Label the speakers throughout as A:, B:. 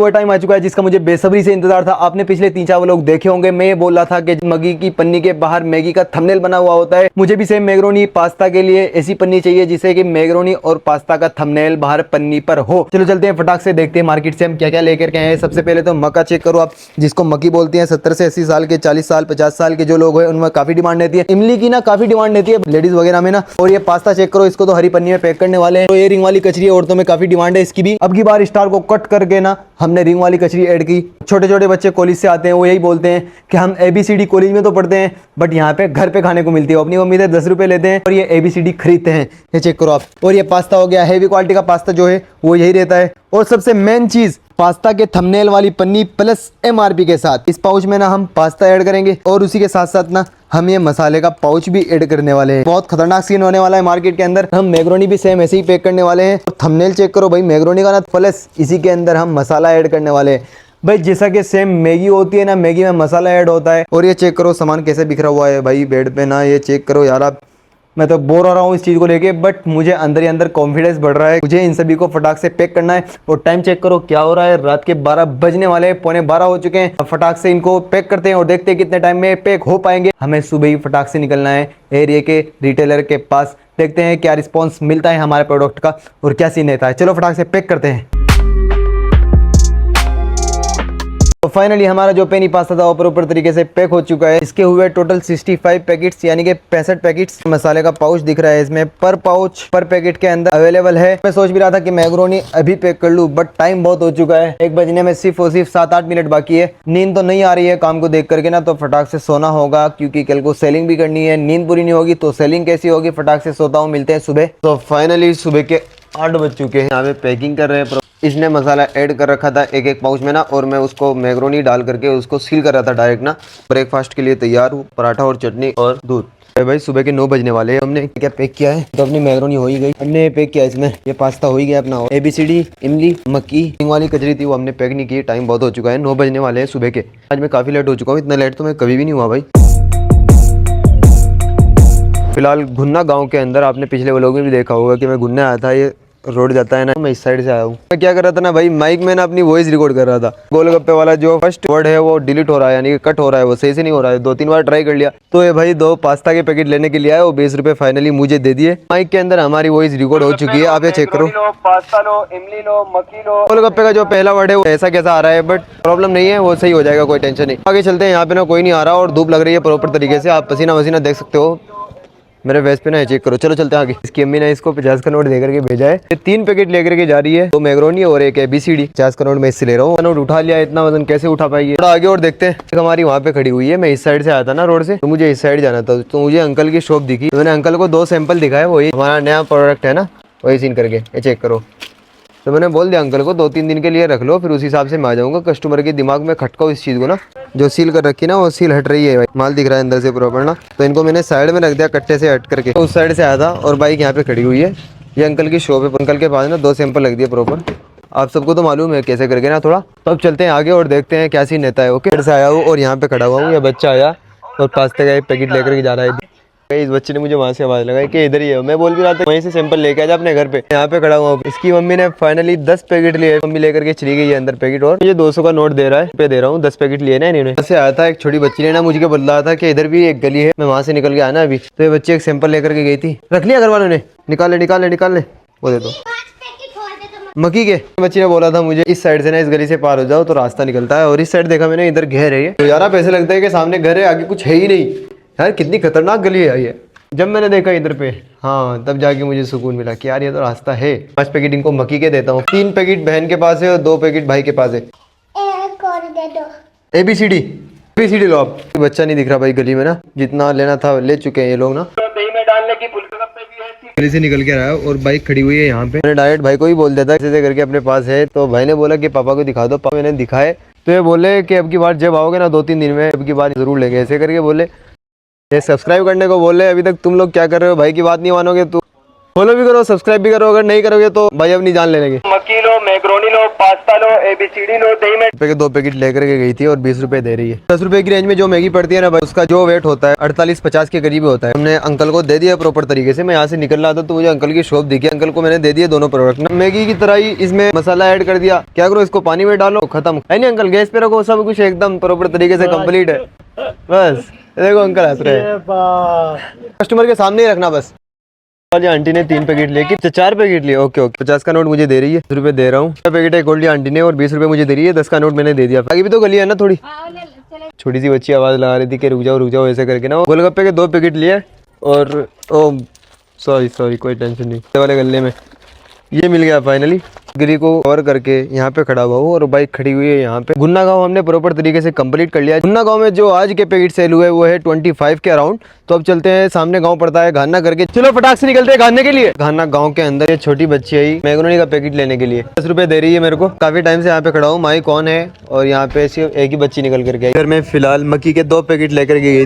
A: वो टाइम आ चुका है जिसका मुझे बेसब्री से इंतजार था। आपने पिछले 3-4 व्लॉग देखे होंगे, मैं ये बोल रहा था कि मैगी की पन्नी के बाहर मैगी का थंबनेल बना हुआ होता है। मुझे भी सेम मैक्रोनी पास्ता के लिए ऐसी पन्नी चाहिए जिससे कि मैक्रोनी और पास्ता का थंबनेल बाहर पन्नी पर हो। चलो चलते हैं फटाक से, देखते हैं मार्केट से हम क्या क्या लेकर के आए हैं। सबसे पहले तो मक्का चेक करो आप, जिसको मक्की बोलती है। 70 से 80 साल के, 40 साल 50 साल के जो लोग हैं उनमें काफी डिमांड रहती है। इमली की ना काफी डिमांड रहती है लेडीज वगैरह में ना। और ये पास्ता चेक करो, इसको तो हरी पन्नी में पैक करने वाले हैं। तो ये रिंग वाली कचरी औरतों में काफी डिमांड है इसकी भी। अब की बार स्टार को कट करके ना हमने रिंग वाली कचरी ऐड की। छोटे छोटे बच्चे कॉलेज से आते हैं, वो यही बोलते हैं कि हम ABCD कॉलेज में तो पढ़ते हैं बट यहाँ पे घर पे खाने को मिलती है। अपनी मम्मी से 10 रुपए लेते हैं और ये ABCD खरीदते हैं। ये चेक करो आप। और ये पास्ता हो गया, हैवी क्वालिटी का पास्ता जो है वो यही रहता है। और सबसे मेन चीज, पास्ता के थंबनेल वाली पन्नी प्लस MRP के साथ। इस पाउच में ना हम पास्ता ऐड करेंगे और उसी के साथ साथ ना हम ये मसाले का पाउच भी ऐड करने वाले हैं। बहुत खतरनाक सीन होने वाला है मार्केट के अंदर। हम मैक्रोनी भी सेम ऐसे ही पैक करने वाले हैं। और थंबनेल चेक करो भाई, मैक्रोनी का ना, प्लस इसी के अंदर हम मसाला ऐड करने वाले हैं भाई। जैसा कि सेम मैगी होती है ना, मैगी में मसाला ऐड होता है। और ये चेक करो सामान कैसे बिखरा हुआ है भाई बेड पे ना, ये चेक करो यार आप। मैं तो बोर हो रहा हूँ इस चीज़ को लेके, बट मुझे अंदर ही अंदर कॉन्फिडेंस बढ़ रहा है। मुझे इन सभी को फटाक से पैक करना है। और टाइम चेक करो क्या हो रहा है, रात के 12 बजने वाले हैं, 11:45 हो चुके हैं। अब फटाक से इनको पैक करते हैं और देखते हैं कितने टाइम में पैक हो पाएंगे। हमें सुबह ही फटाक से निकलना है एरिया के रिटेलर के पास। देखते हैं क्या रिस्पॉन्स मिलता है हमारे प्रोडक्ट का और क्या सीन रहता है। चलो फटाक से पैक करते हैं। तो फाइनली हमारा जो पेनी पास्ता था वो प्रॉपर तरीके से पैक हो चुका है। इसके हुए टोटल 65 पैकेट्स यानी कि 65 पैकेट्स। मसाले का पाउच दिख रहा है इसमें, पर पाउच पर पैकेट के अंदर अवेलेबल है। मैं सोच भी रहा था कि मैक्रोनी अभी पैक कर लूं बट टाइम बहुत हो चुका है। 1 बजने में सिर्फ और सिर्फ 7-8 मिनट बाकी है। नींद तो नहीं आ रही है काम को देख करके ना, तो फटाक से सोना होगा क्योंकि कल को सेलिंग भी करनी है। नींद पूरी नहीं होगी तो सेलिंग कैसी होगी। फटाक से सोता हूँ, मिलते हैं सुबह। तो फाइनली सुबह के 8 बज चुके हैं। यहाँ पे पैकिंग कर रहे हैं। इसने मसाला ऐड कर रखा था एक पाउच में ना, और मैं उसको मैक्रोनी डाल करके उसको सील कर रहा था डायरेक्ट ना। ब्रेकफास्ट के लिए तैयार हूँ, पराठा और चटनी और दूध। भाई सुबह के 9 बजने वाले हैं। हमने क्या पैक किया है, तो अपनी मैक्रोनी हो ही गई। हमने पैक किया इसमें, ये पास्ता हो ही गया अपना। ABCD इमली मक्की रिंग वाली कचरी थी वो हमने पैक नहीं की। टाइम बहुत हो चुका है, 9 बजने वाले हैं सुबह के। आज मैं काफी लेट हो चुका हूँ, इतना लेट तो मैं कभी भी नहीं हुआ भाई। फिलहाल घुन्ना गाँव के अंदर, आपने पिछले व्लॉग में भी देखा होगा कि मैं घुन्ने आया था। ये रोड जाता है ना, मैं इस साइड से आया हूँ। मैं क्या कर रहा था ना भाई, माइक में ना अपनी वॉइस रिकॉर्ड कर रहा था। गोलगप्पे वाला जो फर्स्ट वर्ड है वो डिलीट हो रहा है, यानी कि कट हो रहा है, वो सही से नहीं हो रहा है। 2-3 बार ट्राई कर लिया। तो ये भाई 2 पास्ता के पैकेट लेने के लिए आए, वो 20 रुपए फाइनली मुझे दे दिए। माइक के अंदर हमारी वॉइस रिकॉर्ड हो चुकी है। आप ये चेक करो, पास्ता लो, इमली लो, मक्की लो। गोलगप्पे का जो पहला वर्ड है वो ऐसा कैसा आ रहा है, बट प्रॉब्लम नहीं है, वो सही हो जाएगा, कोई टेंशन नहीं। आगे चलते हैं। यहाँ पे ना कोई नहीं आ रहा और धूप लग रही है प्रॉपर तरीके से। आप पसीना वसीना देख सकते हो मेरे वेस्ट पे ना, चेक करो। चलो चलते हैं आगे। इसकी अम्मी ने इसको 50 का नोट देकर के भेजा है। ये 3 पैकेट लेकर के जा रही है, 2 मैक्रोनी और एक ABCD। 50 का नोट मैं इससे ले रहा हूँ। नोट उठा लिया, इतना वजन कैसे उठा पाएगी। थोड़ा आगे और देखते हैं। हमारी वहाँ पे खड़ी हुई है। मैं इस साइड से आया था ना रोड से, तो मुझे इस साइड जाना था, तो मुझे अंकल की शॉप दिखी। तो मैंने अंकल को 2 सैंपल दिखाए, वही हमारा नया प्रोडक्ट है ना, वही सीन करके ये चेक करो। तो मैंने बोल दिया अंकल को 2-3 दिन के लिए रख लो, फिर उस हिसाब से मैं आ जाऊँगा। कस्टमर के दिमाग में खटकाओ इस चीज़ को ना। जो सील कर रखी ना वो सील हट रही है भाई, माल दिख रहा है अंदर से प्रॉपर ना। तो इनको मैंने साइड में रख दिया कट्टे से हट करके। तो उस साइड से आया था और बाइक यहाँ पे खड़ी हुई है। ये अंकल की शॉप है। अंकल के पास ना 2 सैंपल रख दिए प्रॉपर। आप सबको तो मालूम है कैसे करके ना थोड़ा। तो अब चलते हैं आगे और देखते हैं क्या सीन रहता है। ओके, से आया हूँ और यहाँ पे खड़ा हुआ हूँ। ये बच्चा आया और पास्ते का एक पैकेट लेकर के जा रहा है। इस बच्चे ने मुझे वहाँ से आवाज़ लगाई कि इधर ही है। मैं बोल भी रहा था वहीं से सैंपल लेके आ जा अपने घर पे। यहाँ पे खड़ा हुआ। इसकी मम्मी ने फाइनली 10 पैकेट लिए। मम्मी लेकर के चली गई है अंदर पैकेट। और मुझे 200 का नोट दे रहा है, पे दे रहा हूँ। 10 पैकेट लिए ना इन्होंने। से आया था एक छोटी बच्ची ने ना मुझे बोल रहा था कि इधर भी एक गली है, मैं वहाँ से निकल के आया ना अभी। तो ये बच्ची एक सैंपल लेकर के गई थी। रख लिया घर वालों ने, निकाल ले वो दे दो मक्की के। बच्ची ने बोला था मुझे इस साइड से ना, इस गली से पार हो जाओ तो रास्ता निकलता है। और इस साइड देखा मैंने, इधर घर है। तो यार आप ऐसे लगता है कि सामने घर है, आगे कुछ है ही नहीं। यार कितनी खतरनाक गली है ये। जब मैंने देखा इधर पे, हाँ, तब जाके मुझे सुकून मिला कि यार ये तो रास्ता है। 5 पैकेट इनको मक्की के देता हूँ। 3 पैकेट बहन के पास है और 2 पैकेट भाई के पास है। ABCD लो आप। बच्चा नहीं दिख रहा भाई गली में ना, जितना लेना था ले चुके हैं ये लोग ना। दही में डालने की गली से निकल के आया और बाइक खड़ी हुई है यहाँ पे। मैंने डायरेक्ट भाई को ही बोल देता ऐसे करके अपने पास है। तो भाई ने बोला कि पापा को दिखा दो। पापा मैंने दिखाए तो ये बोले कि अब की बार जब आओगे ना 2-3 दिन में, अब की बार जरूर लेंगे, ऐसे करके बोले। ये सब्सक्राइब करने को बोले। अभी तक तुम लोग क्या कर रहे हो, भाई की बात नहीं मानोगे। तू फॉलो भी करो, सब्सक्राइब भी करो, अगर नहीं करोगे तो भाई अपनी जान ले लेंगे। मक्की लो, मैक्रोनी लो, पास्ता लो, ABCD लो, दही में के 2 पैकेट लेकर के गई थी और 20 रुपए दे रही है। 10 रुपए की रेंज में जो मैगी पड़ती है ना भाई, उसका जो वेट होता है 48-50 के करीब होता है। हमने अंकल को दे दिया प्रॉपर तरीके से। मैं यहाँ से निकल रहा था तो मुझे अंकल की शॉप दिखी, अंकल को मैंने दे दिए दोनों प्रोडक्ट। मैगी की तरह ही इसमें मसाला ऐड कर दिया। क्या करो, इसको पानी में डालो, खत्म है नहीं अंकल, गैस पे रखो, सब कुछ एकदम प्रॉपर तरीके से कंप्लीट है। बस देखो अंकल हंस रहे हैं, कस्टमर के सामने ही रखना बस। वाली आंटी ने 3 पैकेट लेके 4 पैकेट लिए। ओके ओके, 50 का नोट मुझे दे रही है, 10 रुपए दे रहा हूँ। पैकेट एक गोल्ड लिया आंटी ने और 20 रुपए मुझे दे रही है। 10 का नोट मैंने दे दिया। आगे भी तो गली है ना थोड़ी। छोटी सी बच्ची आवाज लगा रही थी कि रुक जाओ ऐसे करके ना। गोलगप्पे के 2 पैकेट लिए और ओ सॉरी कोई टेंशन नहीं। वाले गले में ये मिल गया फाइनली। गिरी को कवर करके यहाँ पे खड़ा हुआ हूँ और बाइक खड़ी हुई है यहाँ पे। गुन्ना गांव हमने प्रॉपर तरीके से कंप्लीट कर लिया। गुन्ना गांव में जो आज के पैकेट सेल हुए वो है 25 के अराउंड। तो अब चलते हैं, सामने गांव पड़ता है घाना करके। चलो फटाक से निकलते हैं घाने के लिए। घाना गांव के अंदर ये छोटी बच्ची आई मैक्रोनी का पैकेट लेने के लिए। 10 रुपए दे रही है मेरे को। काफी टाइम से यहाँ पे खड़ा हूँ, माई कौन है, और यहाँ पे सिर्फ एक ही बच्ची निकल करके आई। मैं फिलहाल मक्की के 2 पैकेट लेकर के गई।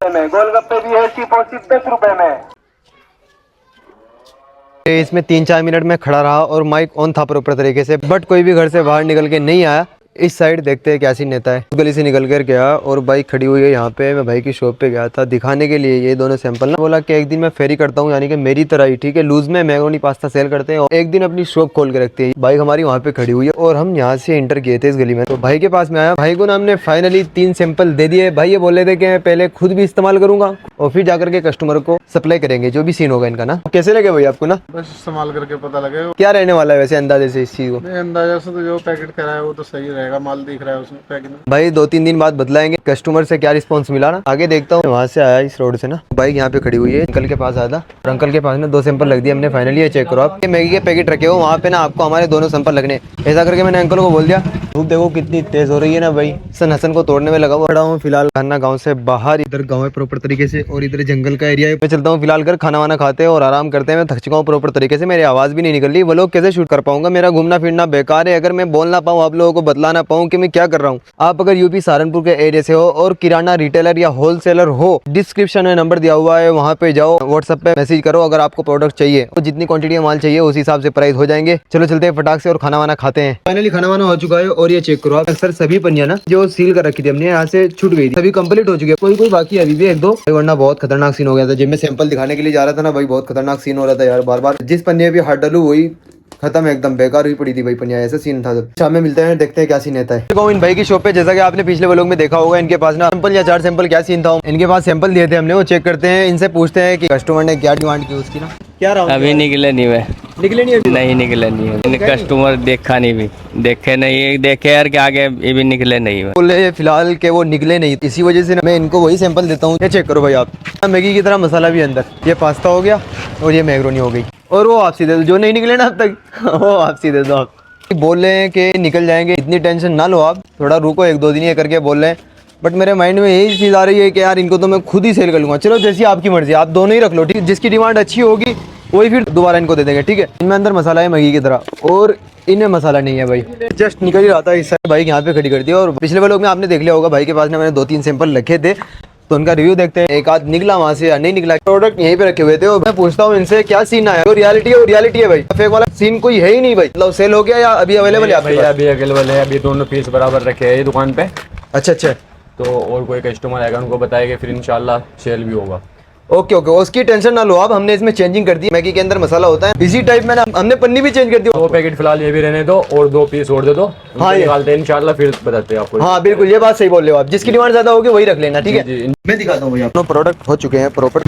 A: गोलगप्पे भी है सिर्फ 10 रुपए में। इसमें 3-4 मिनट में खड़ा रहा और माइक ऑन था प्रॉपर तरीके से, बट कोई भी घर से बाहर निकल के नहीं आया। इस साइड देखते हैं क्या सीन रहता है। गली से निकल कर गया और बाइक खड़ी हुई है यहाँ पे। मैं भाई की शॉप पे गया था दिखाने के लिए ये दोनों सैंपल ना। बोला कि एक दिन मैं फेरी करता हूँ, यानी कि मेरी तरह ही, ठीक है, लूज में मैक्रोनी पास्ता सेल करते हैं और एक दिन अपनी शॉप खोल के रखते हैं। बाइक हमारी वहाँ पे खड़ी हुई है और हम यहाँ से इंटर किए थे इस गली में। तो भाई के पास में आया, भाई को ना हमने फाइनली 3 सैंपल दे दिए। भाई ये बोले थे कि मैं पहले खुद भी इस्तेमाल करूंगा और फिर जाकर के कस्टमर को सप्लाई करेंगे, जो भी सीन होगा इनका ना। कैसे लगे भाई आपको ना?
B: बस इस्तेमाल करके पता लगे
A: क्या रहने वाला है वैसे अंदाजे से इस चीज को?
B: अंदाजा से तो जो पैकेट करा है वो तो सही रहेगा, माल दिख रहा है उसमें पैकेट में।
A: भाई 2-3 दिन बाद बदलाएंगे कस्टमर से क्या रिस्पांस मिला ना। आगे देखता हूँ। वहाँ से आया इस रोड से ना, बाइक यहाँ पे खड़ी हुई है। अंकल के पास आया था और अंकल के पास में 2 सैंपल लग दिए हमने फाइनली। ये चेक करो आप, मैगी के पैकेट रखे हो वहाँ पे ना, आपको हमारे दोनों सैंपल लगने। ऐसा करके मैंने अंकल को बोल दिया। धूप देखो कितनी तेज हो रही है ना भाई, सन हसन को तोड़ने में लगा हुआ खड़ा हूँ फिलहाल। खाना गाँव से बाहर, इधर गाँव है प्रॉपर तरीके से और इधर जंगल का एरिया है। मैं चलता हूँ फिलहाल, कर खाना वाना खाते हैं और आराम करते हैं। मैं थक चुका हूँ प्रॉपर तरीके से, मेरी आवाज भी नहीं निकल रही। वो लोग कैसे शूट कर पाऊंगा? मेरा घूमना फिरना बेकार है अगर मैं बोल ना पाऊँ, आप लोगों को बतला ना पाऊँ कि मैं क्या कर रहा हूँ। आप अगर यूपी सहारनपुर के एरिया से हो और किराना रिटेलर या होलसेलर हो, डिस्क्रिप्शन में नंबर दिया हुआ है, वहाँ पे जाओ, व्हाट्सएप पे मैसेज करो। अगर आपको प्रोडक्ट चाहिए तो जितनी क्वांटिटी में माल चाहिए उस हिसाब से प्राइस हो जाएंगे। चलो चलते हैं फटाक से और खाना वाना खाते हैं। फाइनली खाना वाना हो चुका है और ये चेक करो आप, सर सभी पन्नियां ना जो सील कर रखी थी हमने यहाँ से छूट गई थी, सभी कंप्लीट हो चुकी है। कोई बाकी है अभी भी 1-2, वरना बहुत खतरनाक सीन हो गया था। जब मैं सैंपल दिखाने के लिए जा रहा था ना भाई, बहुत खतरनाक सीन हो रहा था यार। बार बार जिस पन्ने भी हाथ डालू वही खत्म, एकदम बेकार हुई पड़ी थी भाई पन्निया। ऐसा सीन था। जब शाम में मिलते हैं, देखते हैं क्या सीन रहता है। इन भाई की शॉप पे, जैसा कि आपने पिछले व्लॉग में देखा होगा, इनके पास ना सैंपल या 4 सैंपल क्या सीन था। इनके पास सैंपल दिए थे हमने, वो चेक करते हैं, इनसे पूछते हैं कि कस्टमर ने क्या डिमांड की उसकी ना। क्या रहा
C: अभी निकले नहीं हुए,
A: निकले नहीं अभी?
C: नहीं निकले नहीं हुए। कस्टमर देखा नहीं भी, देखे नहीं, देखे यार के आगे ये भी निकले नहीं हुए।
A: बोले फिलहाल के वो निकले नहीं, इसी वजह से मैं इनको वही सैंपल देता हूँ। ये चेक करो भाई आप, मैगी की तरह मसाला भी अंदर। ये पास्ता हो गया और ये मैक्रोनी हो गई और वो वापसी दे दो जो नहीं निकले ना अब तक, वो वापसी दे दो आप। बोल रहे हैं कि निकल जाएंगे, इतनी टेंशन ना लो आप, थोड़ा रुको 1-2 दिन ये करके बोल रहे हैं। बट मेरे माइंड में यही चीज़ आ रही है कि यार इनको तो मैं खुद ही सेल कर लूँगा। चलो जैसी आपकी मर्जी, आप दोनों ही रख लो, ठीक है। जिसकी डिमांड अच्छी होगी वही फिर दोबारा इनको दे देंगे, ठीक है। इनमें अंदर मसाला है मैगी की तरह और इनमें मसाला नहीं है भाई। जस्ट निकल ही रहा था, इस साइड बाइक यहाँ पे खड़ी कर दी। और पिछले व्लॉग में आपने देख लिया होगा, भाई के पास में मैंने 2-3 सैंपल रखे थे, तो उनका रिव्यू देखते हैं। एक आध निकला वहाँ से या नहीं निकला। प्रोडक्ट यहीं पे रखे हुए थे और मैं पूछता हूँ इनसे क्या सीन आया। तो रियलिटी है, वो रियलिटी है भाई, फेक वाला सीन कोई है ही नहीं भाई। मतलब सेल हो गया या अभी अवेलेबल है?
D: भैया अभी अवेलेबल है, अभी दोनों पीस बराबर रखे हैं ये दुकान पे।
A: अच्छा,
D: तो और कोई कस्टमर आएगा उनको बताएंगे, फिर इंशाल्लाह सेल भी होगा।
A: ओके, उसकी टेंशन ना लो आप। हमने इसमें चेंजिंग कर दी, मैगी के अंदर मसाला होता है, इसी टाइप में ना हमने पन्नी भी चेंज कर दी।
D: 2 पैकेट फिलहाल ये भी रहने दो और 2 पीस और दे दो।
A: हाँ, ये
D: निकालते हैं इंशाल्लाह, फिर बताते हैं आपको।
A: हाँ बिल्कुल, ये बात सही बोल रहे हो आप। जिसकी डिमांड ज्यादा होगी वही रख लेना, ठीक है।
D: जी।
A: मैं दिखाता हूँ भैया, दोनों प्रोडक्ट हो चुके हैं प्रॉपर।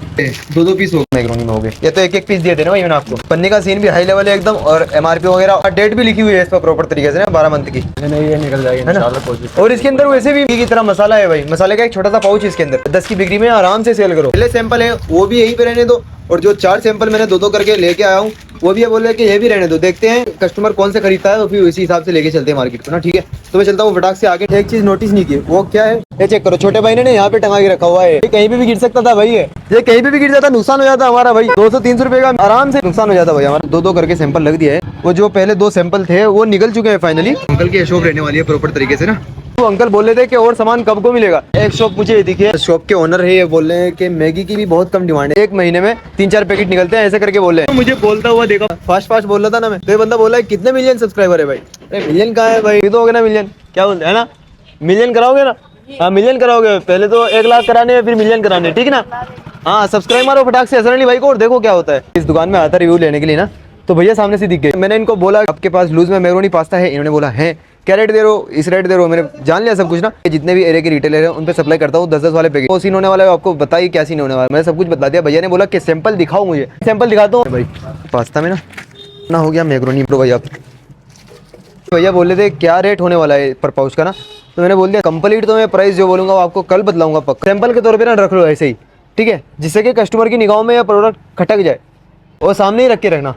A: 2-2 पीस हो मैक्रोनी में हो गए। ये तो 1-1 पीस दिए थे ना भाई मैंने आपको। पन्नी का सीन भी हाई लेवल है एकदम और MRP वगैरह और डेट भी लिखी हुई है इस पर प्रॉपर तरीके से ना, 12 मंथ की।
D: नहीं ये निकल जाएगी इंशाल्लाह कोशिश।
A: और इसके अंदर वैसे भी की तरह मसाला है भाई, मसाले का एक छोटा सा पाउच इसके अंदर। 10 की बिक्री में आराम से सेल करो। पहले सैंपल है वो भी यहीं पे रहने दो और जो 4 सैंपल मैंने 2-2 करके लेके आया हूँ वो भी ये बोल रहे हैं कि ये भी रहने दो। देखते हैं कस्टमर कौन से खरीदता है तो फिर उसी हिसाब से लेके चलते हैं मार्केट को ना, ठीक है। तो मैं चलता हूँ फटाक से आगे। एक चीज नोटिस नहीं की, वो क्या है ये चेक करो। छोटे भाई ने यहाँ पे टंगा के रखा हुआ है, ये कहीं पे भी गिर सकता था भाई। ये कहीं पे भी गिर जाता नुकसान हो जाता हमारा भाई। 200-300 रुपए का आराम से नुकसान हो जाता भाई हमारा। 2-2 करके सैंपल लग दिया है। वो जो पहले 2 सैंपल थे वो निकल चुके हैं फाइनली। अंकल की शॉप रहने वाली है प्रॉपर तरीके से ना। तो अंकल बोल रहे थे कि और सामान कब को मिलेगा। एक शॉप मुझे ये दिखी है, शॉप के ओनर है, ये बोल रहे हैं कि मैगी की भी बहुत कम डिमांड है, एक महीने में 3-4 पैकेट निकलते हैं, ऐसे करके बोल रहे हैं। तो मुझे बोलता हुआ देखा, फास्ट बोल रहा था ना मैं, तो ये बंदा बोला है कितने मिलियन सब्सक्राइबर है भाई। अरे मिलियन कहाँ है भाई, ये तो हो गया ना मिलियन, क्या बोलते हैं ना, मिलियन कराओगे ना, हाँ मिलियन कराओगे, पहले तो 1 लाख कराने हैं फिर मिलियन कराने, ठीक है ना। हाँ सब्सक्राइब मारो फटाक से असरअली भाई को, और देखो क्या होता है। इस दुकान में आता रिव्यू लेने के लिए ना, तो भैया सामने से दिख गए। मैंने इनको बोला आपके पास लूज में मैक्रोनी पास्ता है, इन्होंने बोला है, क्या रेट दे रहे हो, इस रेट दे रहे हो। मैंने जान लिया सब कुछ ना, जितने भी एरिया के रिटेलर है उन पे सप्लाई करता हूँ 10-10 वाले पैकेट। वो सीन होने वाला है, आपको बताइए क्या सीन होने वाला है, मैंने सब कुछ बता दिया। भैया ने बोला कि सैंपल दिखाओ, मुझे सैंपल दिखाता हूँ भाई। पास्ता में ना हो गया मैक्रोनी प्रो भाई। आप भैया बोले थे क्या रेट होने वाला है पर पाउच का ना, तो मैंने बोल दिया कंप्लीट तो मैं प्राइस जो बोलूँगा वो आपको कल बतलाऊंगा पक्का। सैंपल के तौर पे ना रख लो ऐसे ही, ठीक है, जिससे कि कस्टमर की निगाहों में यह प्रोडक्ट खटक जाए, और सामने ही रख के रखना।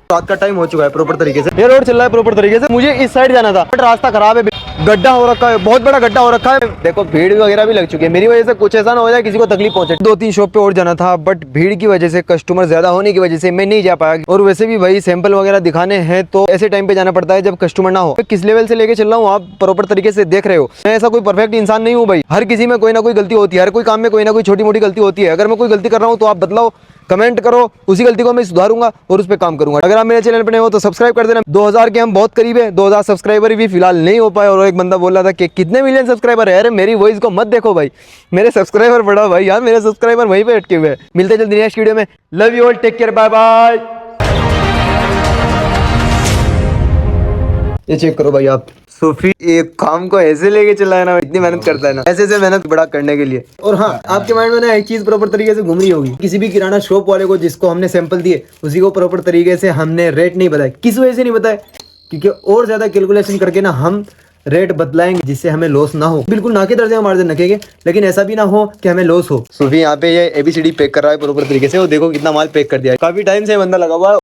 A: रात का टाइम हो चुका है प्रॉपर तरीके से, ये रोड चल रहा है प्रॉपर तरीके से, मुझे इस साइड जाना था बट रास्ता खराब है, गड्ढा हो रखा है, बहुत बड़ा गड्ढा हो रखा है। देखो भीड़ वगैरह भी लग चुकी है, मेरी वजह से कुछ ऐसा ना हो जाए किसी को तकलीफ पहुंचे। 2-3 शॉप पे और जाना था बट भीड़ की वजह से, कस्टमर ज्यादा होने की वजह से मैं नहीं जा पाया। और वैसे भी भाई सैंपल वगैरह दिखाने हैं तो ऐसे टाइम पे जाना पड़ता है जब कस्टमर ना हो। किस लेवल से लेके चल रहा हूँ आप प्रॉपर तरीके से देख रहे हो। मैं ऐसा कोई परफेक्ट इंसान नहीं हूँ भाई, हर किसी में कोई ना कोई गलती होती है, हर कोई काम में कोई ना कोई छोटी मोटी गलती होती है। अगर मैं कोई गलती कर रहा हूँ तो आप बतलाओ, कमेंट करो, उसी गलती को मैं सुधारूंगा और उस पर काम करूंगा। अगर आप मेरे चैनल पर नए हो तो सब्सक्राइब कर देना। 2000 के हम बहुत करीब है, 2000 सब्सक्राइबर भी फिलहाल नहीं हो पाए। और एक बंदा बोल रहा था कि कितने मिलियन सब्सक्राइबर है। अरे मेरी वॉइस को मत देखो भाई, मेरे सब्सक्राइबर बढ़ाओ भाई, यार मेरे सब्सक्राइबर वहीं पे अटके हुए हैं। मिलते जल्दी नेक्स्ट वीडियो में, love you all, take care, bye bye. ये चेक करो भाई आप, सूफी एक काम को ऐसे लेके चला है ना, इतनी मेहनत करता है ना, ऐसे से मेहनत बड़ा करने के लिए। और हाँ, आपके माइंड में ना एक चीज प्रॉपर तरीके से घूम रही होगी, किसी भी किराना शॉप वाले को जिसको हमने सैंपल दिए उसी को प्रॉपर तरीके से हमने रेट नहीं बताया। किस वजह से नहीं बताया, क्योंकि और ज्यादा कैलकुलेशन करके ना हम रेट बदलाएंगे जिससे हमें लॉस ना हो। बिल्कुल ना के दर्जे में मार्जिन रखेंगे, लेकिन ऐसा भी ना हो कि हमें लॉस हो। सूफी यहाँ पे ये ABCD पैक कर रहा है प्रॉपर तरीके से, और देखो कितना माल पैक कर दिया है, काफी टाइम से बंदा लगा हुआ है।